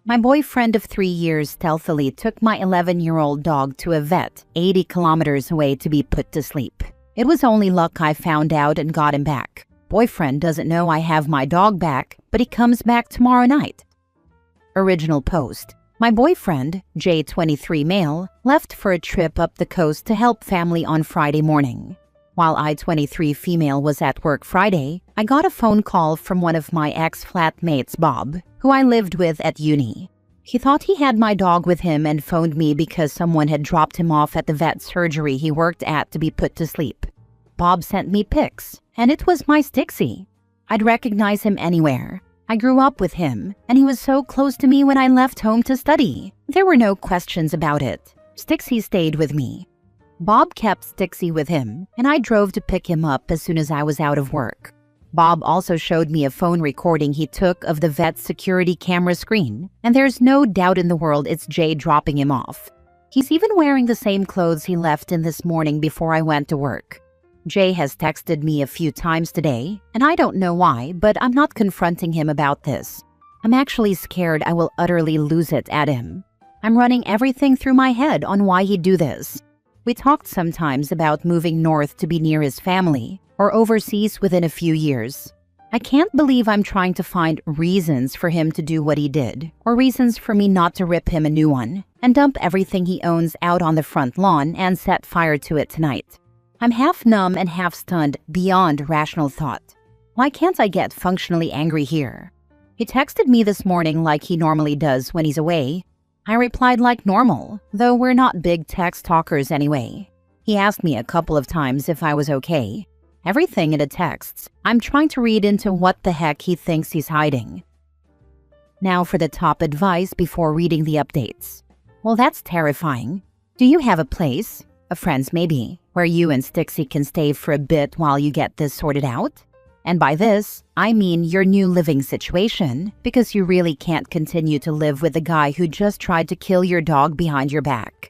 My boyfriend of 3 years stealthily took my 11-year-old dog to a vet 80 kilometers away to be put to sleep. It was only luck I found out and got him back. Boyfriend doesn't know I have my dog back, but he comes back tomorrow night. Original post. My boyfriend, J23 male, left for a trip up the coast to help family on Friday morning. While I-23 female was at work Friday, I got a phone call from one of my ex-flatmates, Bob, who I lived with at uni. He thought he had my dog with him and phoned me because someone had dropped him off at the vet surgery he worked at to be put to sleep. Bob sent me pics, and it was my Stixie. I'd recognize him anywhere. I grew up with him, and he was so close to me when I left home to study. There were no questions about it. Stixie stayed with me. Bob kept Stixie with him, and I drove to pick him up as soon as I was out of work. Bob also showed me a phone recording he took of the vet's security camera screen, and there's no doubt in the world it's Jay dropping him off. He's even wearing the same clothes he left in this morning before I went to work. Jay has texted me a few times today, and I don't know why, but I'm not confronting him about this. I'm actually scared I will utterly lose it at him. I'm running everything through my head on why he'd do this. We talked sometimes about moving north to be near his family, or overseas within a few years. I can't believe I'm trying to find reasons for him to do what he did, or reasons for me not to rip him a new one, and dump everything he owns out on the front lawn and set fire to it tonight. I'm half numb and half stunned beyond rational thought. Why can't I get functionally angry here? He texted me this morning like he normally does when he's away. I replied like normal, though we're not big text talkers anyway. He asked me a couple of times if I was okay. Everything in the texts, I'm trying to read into what the heck he thinks he's hiding. Now for the top advice before reading the updates. Well, that's terrifying. Do you have a place, a friend's maybe, where you and Stixie can stay for a bit while you get this sorted out? And by this, I mean your new living situation, because you really can't continue to live with the guy who just tried to kill your dog behind your back.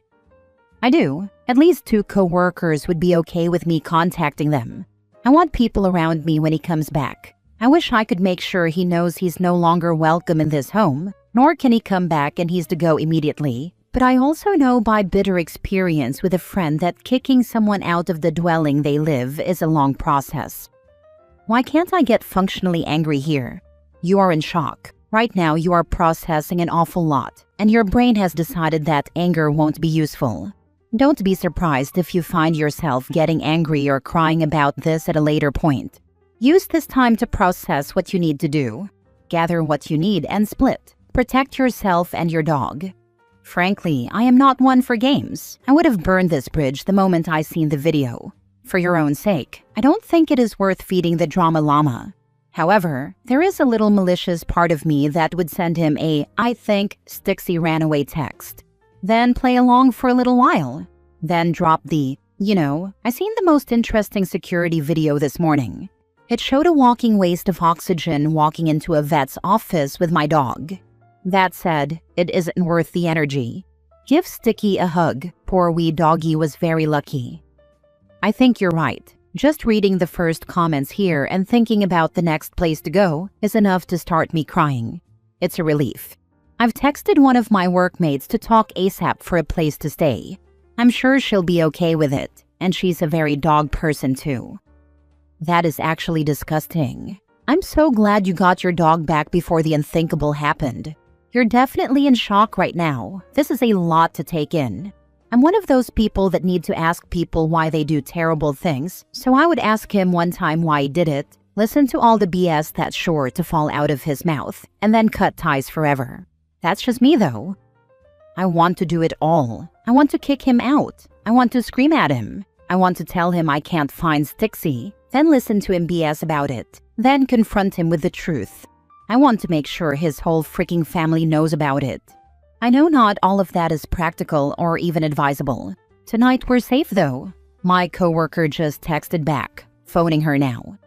I do. At least 2 co-workers would be okay with me contacting them. I want people around me when he comes back. I wish I could make sure he knows he's no longer welcome in this home, nor can he come back and he's to go immediately. But I also know by bitter experience with a friend that kicking someone out of the dwelling they live is a long process. Why can't I get functionally angry here? You are in shock. Right now you are processing an awful lot, and your brain has decided that anger won't be useful. Don't be surprised if you find yourself getting angry or crying about this at a later point. Use this time to process what you need to do. Gather what you need and split. Protect yourself and your dog. Frankly, I am not one for games. I would have burned this bridge the moment I seen the video. For your own sake, I don't think it is worth feeding the drama llama. However, there is a little malicious part of me that would send him a "I think Stixie ran away" text. Then play along for a little while. Then drop the, I seen the most interesting security video this morning. It showed a walking waste of oxygen walking into a vet's office with my dog. That said, it isn't worth the energy. Give Sticky a hug. Poor wee doggy was very lucky. I think you're right. Just reading the first comments here and thinking about the next place to go is enough to start me crying. It's a relief. I've texted one of my workmates to talk ASAP for a place to stay. I'm sure she'll be okay with it, and she's a very dog person too. That is actually disgusting. I'm so glad you got your dog back before the unthinkable happened. You're definitely in shock right now. This is a lot to take in. I'm one of those people that need to ask people why they do terrible things, so I would ask him one time why he did it, listen to all the BS that's sure to fall out of his mouth, and then cut ties forever. That's just me though. I want to do it all. I want to kick him out. I want to scream at him. I want to tell him I can't find Stixie, then listen to him BS about it, then confront him with the truth. I want to make sure his whole freaking family knows about it. I know not all of that is practical or even advisable. Tonight we're safe though. My coworker just texted back, phoning her now.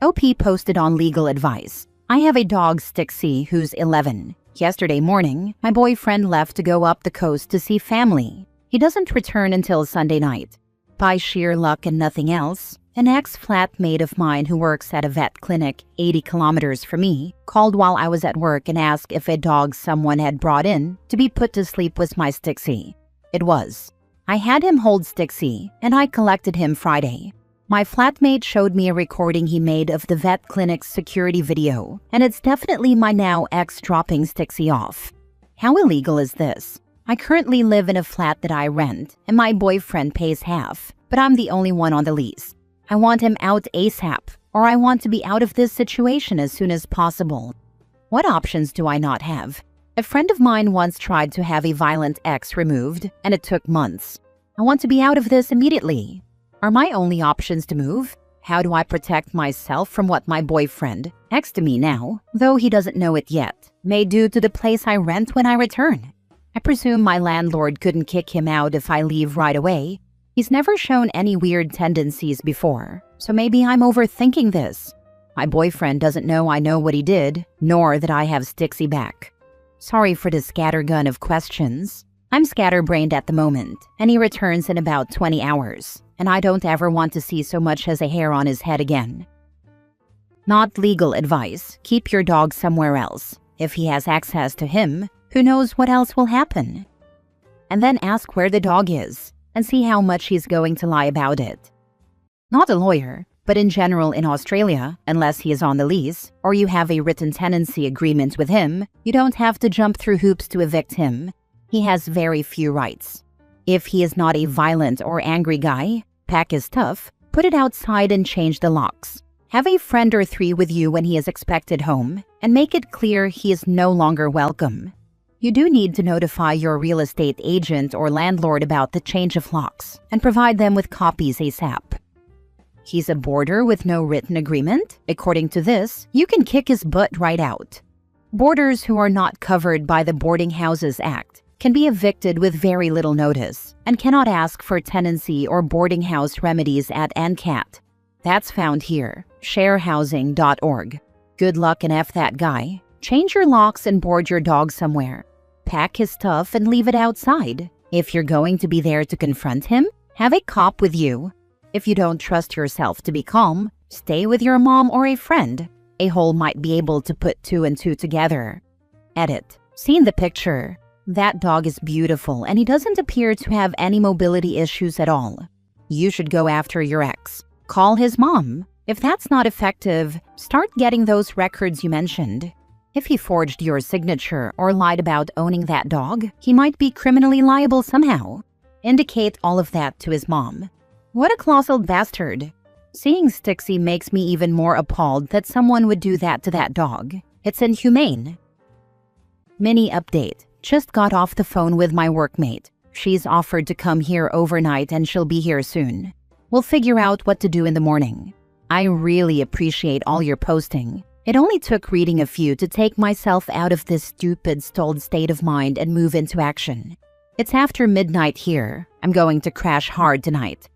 OP posted on legal advice. I have a dog, Stixie, who's 11. Yesterday morning, my boyfriend left to go up the coast to see family. He doesn't return until Sunday night. By sheer luck and nothing else, An ex-flatmate of mine who works at a vet clinic 80 kilometers from me called while I was at work and asked if a dog someone had brought in to be put to sleep was my Stixie. It was. I had him hold Stixie, and I collected him Friday. My flatmate showed me a recording he made of the vet clinic's security video, and it's definitely my now ex dropping Stixie off. How illegal is this? I currently live in a flat that I rent, and my boyfriend pays half, but I'm the only one on the lease. I want him out ASAP, or I want to be out of this situation as soon as possible. What options do I not have? A friend of mine once tried to have a violent ex removed, and it took months. I want to be out of this immediately. Are my only options to move? How do I protect myself from what my boyfriend, next to me now, though he doesn't know it yet, may do to the place I rent when I return? I presume my landlord couldn't kick him out if I leave right away. He's never shown any weird tendencies before, so maybe I'm overthinking this. My boyfriend doesn't know I know what he did, nor that I have Stixie back. Sorry for the scattergun of questions. I'm scatterbrained at the moment, and he returns in about 20 hours, and I don't ever want to see so much as a hair on his head again. Not legal advice. Keep your dog somewhere else. If he has access to him, who knows what else will happen? And then ask where the dog is, and see how much he's going to lie about it. Not a lawyer, but in general in Australia, unless he is on the lease, or you have a written tenancy agreement with him, you don't have to jump through hoops to evict him. He has very few rights. If he is not a violent or angry guy, pack his stuff, put it outside and change the locks. Have a friend or three with you when he is expected home, and make it clear he is no longer welcome. You do need to notify your real estate agent or landlord about the change of locks, and provide them with copies ASAP. He's a boarder with no written agreement? According to this, you can kick his butt right out. Boarders who are not covered by the Boarding Houses Act can be evicted with very little notice and cannot ask for tenancy or boarding house remedies at NCAT. That's found here, sharehousing.org. Good luck and F that guy. Change your locks and board your dog somewhere. Pack his stuff and leave it outside. If you're going to be there to confront him, have a cop with you. If you don't trust yourself to be calm, stay with your mom or a friend. A hole might be able to put 2 and 2 together. Edit. Seen the picture. That dog is beautiful and he doesn't appear to have any mobility issues at all. You should go after your ex. Call his mom. If that's not effective, start getting those records you mentioned. If he forged your signature or lied about owning that dog, he might be criminally liable somehow. Indicate all of that to his mom. What a colossal bastard. Seeing Stixie makes me even more appalled that someone would do that to that dog. It's inhumane. Mini update. Just got off the phone with my workmate. She's offered to come here overnight and she'll be here soon. We'll figure out what to do in the morning. I really appreciate all your posting. It only took reading a few to take myself out of this stupid, stalled state of mind and move into action. It's after midnight here. I'm going to crash hard tonight.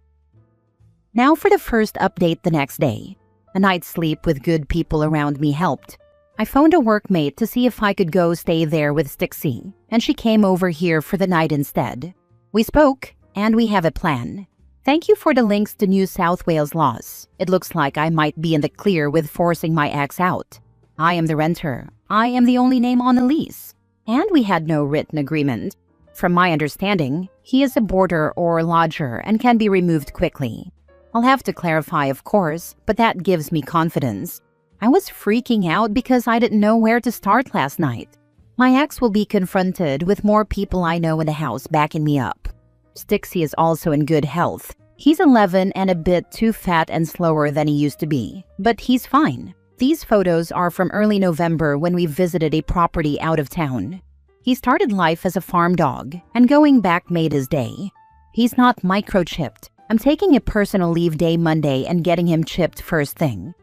Now for the first update the next day. A night's sleep with good people around me helped. I phoned a workmate to see if I could go stay there with Stixie, and she came over here for the night instead. We spoke, and we have a plan. Thank you for the links to New South Wales laws. It looks like I might be in the clear with forcing my ex out. I am the renter. I am the only name on the lease. And we had no written agreement. From my understanding, he is a boarder or lodger and can be removed quickly. I'll have to clarify, of course, but that gives me confidence. I was freaking out because I didn't know where to start last night. My ex will be confronted with more people I know in the house backing me up. Stixie is also in good health. He's 11 and a bit too fat and slower than he used to be, but he's fine. These photos are from early November when we visited a property out of town. He started life as a farm dog, and going back made his day. He's not microchipped. I'm taking a personal leave day Monday and getting him chipped first thing.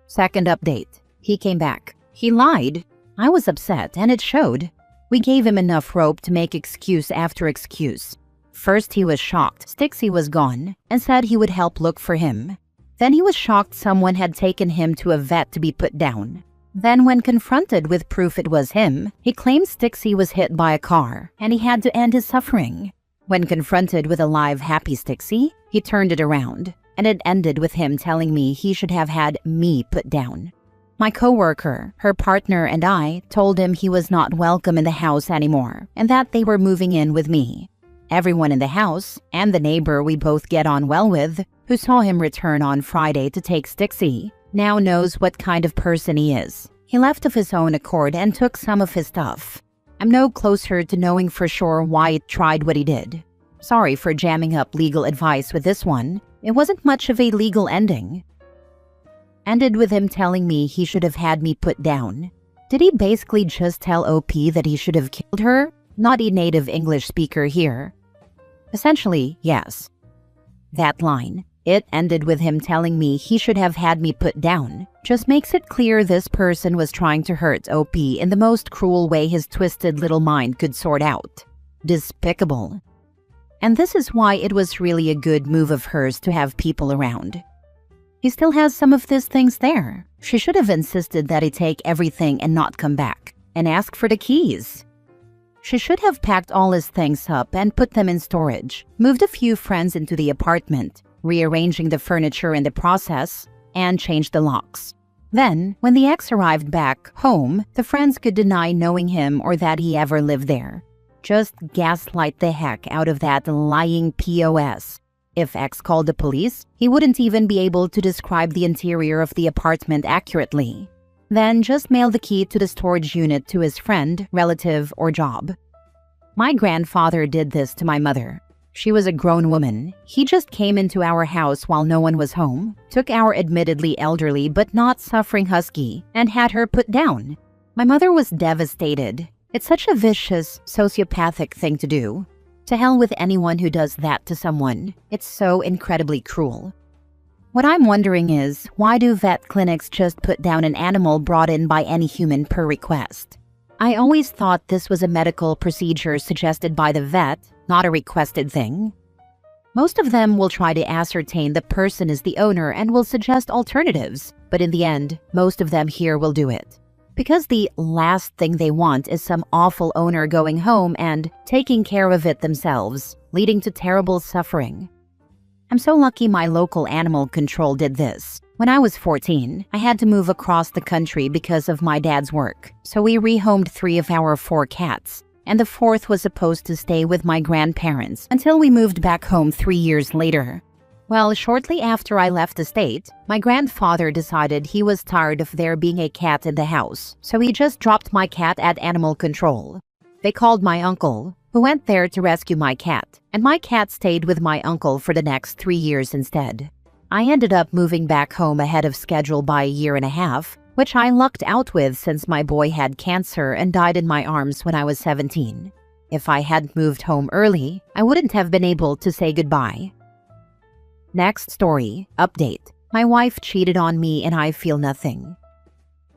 Second update. He came back. He lied. I was upset, and it showed. We gave him enough rope to make excuse after excuse. First he was shocked Stixie was gone and said he would help look for him. Then he was shocked someone had taken him to a vet to be put down. Then when confronted with proof it was him, he claimed Stixie was hit by a car and he had to end his suffering. When confronted with a live happy Stixie, he turned it around. and it ended with him telling me he should have had me put down. My coworker, her partner, and I told him he was not welcome in the house anymore and that they were moving in with me. Everyone in the house, and the neighbor we both get on well with, who saw him return on Friday to take Stixie, now knows what kind of person he is. He left of his own accord and took some of his stuff. I'm no closer to knowing for sure why he tried what he did. Sorry for jamming up legal advice with this one. It wasn't much of a legal ending. Ended with him telling me he should have had me put down. Did he basically just tell OP that he should have killed her? Not a native English speaker here. Essentially, yes. That line, it ended with him telling me he should have had me put down, just makes it clear this person was trying to hurt OP in the most cruel way his twisted little mind could sort out. Despicable. And this is why it was really a good move of hers to have people around. He still has some of these things there. She should have insisted that he take everything and not come back, and ask for the keys. She should have packed all his things up and put them in storage, moved a few friends into the apartment, rearranging the furniture in the process, and changed the locks. Then, when the ex arrived back home, the friends could deny knowing him or that he ever lived there. Just gaslight the heck out of that lying POS. If X called the police, he wouldn't even be able to describe the interior of the apartment accurately. Then just mail the key to the storage unit to his friend, relative, or job. My grandfather did this to my mother. She was a grown woman. He just came into our house while no one was home, took our admittedly elderly but not suffering husky, and had her put down. My mother was devastated. It's such a vicious, sociopathic thing to do. To hell with anyone who does that to someone. It's so incredibly cruel. What I'm wondering is, why do vet clinics just put down an animal brought in by any human per request? I always thought this was a medical procedure suggested by the vet, not a requested thing. Most of them will try to ascertain the person is the owner and will suggest alternatives, but in the end, most of them here will do it. Because the last thing they want is some awful owner going home and taking care of it themselves, leading to terrible suffering. I'm so lucky my local animal control did this. When I was 14, I had to move across the country because of my dad's work, so we rehomed 3 of our 4 cats, and the 4th was supposed to stay with my grandparents until we moved back home 3 years later. Well, shortly after I left the state, my grandfather decided he was tired of there being a cat in the house, so he just dropped my cat at animal control. They called my uncle, who went there to rescue my cat, and my cat stayed with my uncle for the next 3 years instead. I ended up moving back home ahead of schedule by a year and a half, which I lucked out with since my boy had cancer and died in my arms when I was 17. If I hadn't moved home early, I wouldn't have been able to say goodbye. Next story, update. My wife cheated on me and I feel nothing.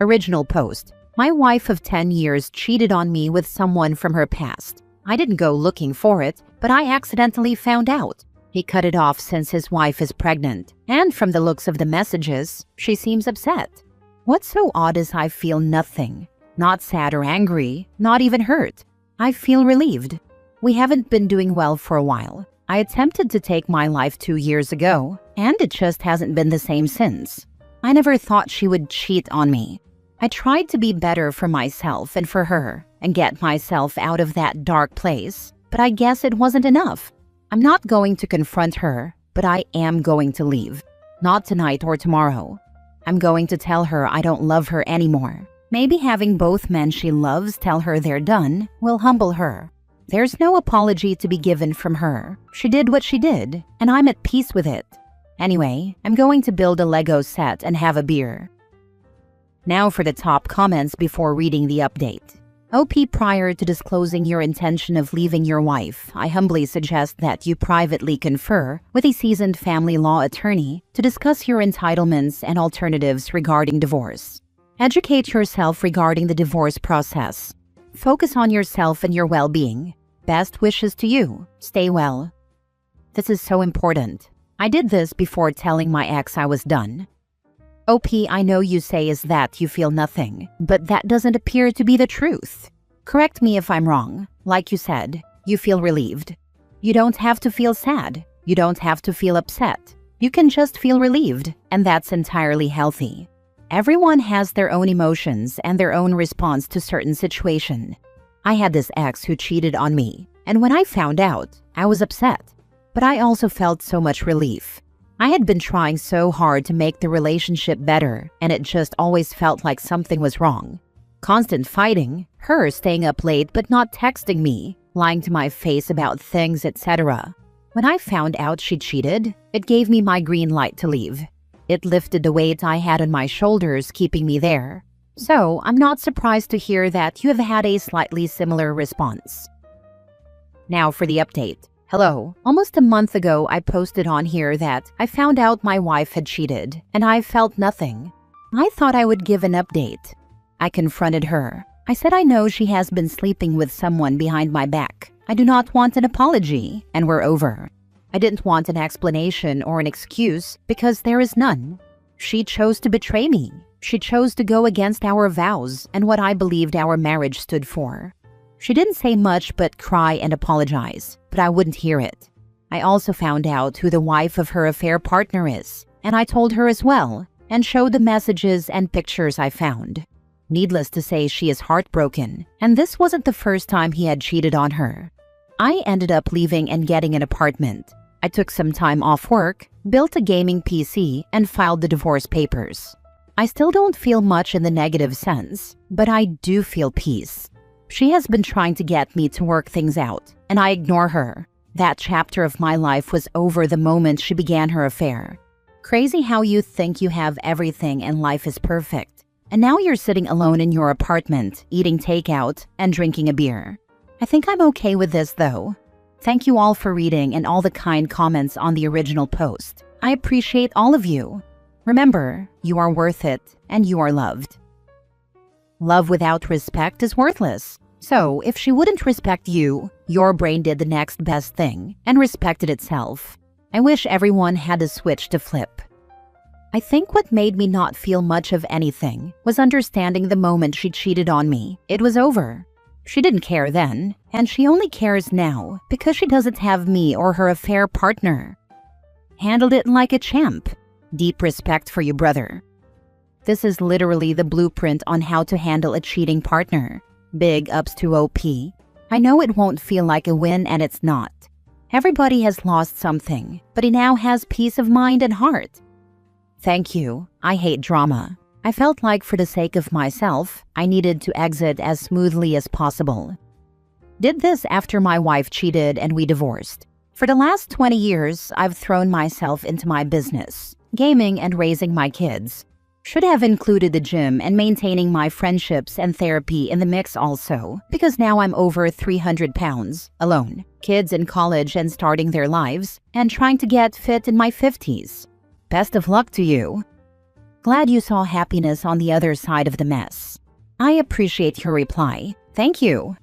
Original post. My wife of 10 years cheated on me with someone from her past. I didn't go looking for it, but I accidentally found out. He cut it off since his wife is pregnant, and from the looks of the messages, she seems upset. What's so odd is I feel nothing. Not sad or angry, not even hurt. I feel relieved. We haven't been doing well for a while. I attempted to take my life 2 years ago, and it just hasn't been the same since. I never thought she would cheat on me. I tried to be better for myself and for her, and get myself out of that dark place, but I guess it wasn't enough. I'm not going to confront her, but I am going to leave. Not tonight or tomorrow. I'm going to tell her I don't love her anymore. Maybe having both men she loves tell her they're done will humble her. There's no apology to be given from her. She did what she did, and I'm at peace with it. Anyway, I'm going to build a Lego set and have a beer. Now for the top comments before reading the update. OP, prior to disclosing your intention of leaving your wife, I humbly suggest that you privately confer with a seasoned family law attorney to discuss your entitlements and alternatives regarding divorce. Educate yourself regarding the divorce process. Focus on yourself and your well-being. Best wishes to you. Stay well. This is so important. I did this before telling my ex I was done. OP, I know you say is that you feel nothing, but that doesn't appear to be the truth. Correct me if I'm wrong. Like you said, you feel relieved. You don't have to feel sad. You don't have to feel upset. You can just feel relieved, and that's entirely healthy. Everyone has their own emotions and their own response to certain situation. I had this ex who cheated on me, and when I found out, I was upset. But I also felt so much relief. I had been trying so hard to make the relationship better, and it just always felt like something was wrong. Constant fighting, her staying up late but not texting me, lying to my face about things, etc. When I found out she cheated, it gave me my green light to leave. It lifted the weight I had on my shoulders, keeping me there. So, I'm not surprised to hear that you have had a slightly similar response. Now for the update. Hello. Almost a month ago, I posted on here that I found out my wife had cheated, and I felt nothing. I thought I would give an update. I confronted her. I said I know she has been sleeping with someone behind my back. I do not want an apology, and we're over. I didn't want an explanation or an excuse because there is none. She chose to betray me. She chose to go against our vows and what I believed our marriage stood for. She didn't say much but cry and apologize, but I wouldn't hear it. I also found out who the wife of her affair partner is, and I told her as well, and showed the messages and pictures I found. Needless to say, she is heartbroken, and this wasn't the first time he had cheated on her. I ended up leaving and getting an apartment. I took some time off work, built a gaming PC, and filed the divorce papers. I still don't feel much in the negative sense, but I do feel peace. She has been trying to get me to work things out, and I ignore her. That chapter of my life was over the moment she began her affair. Crazy how you think you have everything and life is perfect, and now you're sitting alone in your apartment, eating takeout and drinking a beer. I think I'm okay with this though. Thank you all for reading and all the kind comments on the original post. I appreciate all of you. Remember, you are worth it and you are loved. Love without respect is worthless. So, if she wouldn't respect you, your brain did the next best thing and respected itself. I wish everyone had a switch to flip. I think what made me not feel much of anything was understanding the moment she cheated on me. It was over. She didn't care then, and she only cares now because she doesn't have me or her affair partner. Handled it like a champ. Deep respect for you, brother. This is literally the blueprint on how to handle a cheating partner. Big ups to OP. I know it won't feel like a win, and it's not. Everybody has lost something, but he now has peace of mind and heart. Thank you. I hate drama. I felt like for the sake of myself, I needed to exit as smoothly as possible. Did this after my wife cheated and we divorced. For the last 20 years, I've thrown myself into my business, gaming and raising my kids. Should have included the gym and maintaining my friendships and therapy in the mix also, because now I'm over 300 pounds, alone, kids in college and starting their lives, and trying to get fit in my 50s. Best of luck to you. Glad you saw happiness on the other side of the mess. I appreciate your reply. Thank you.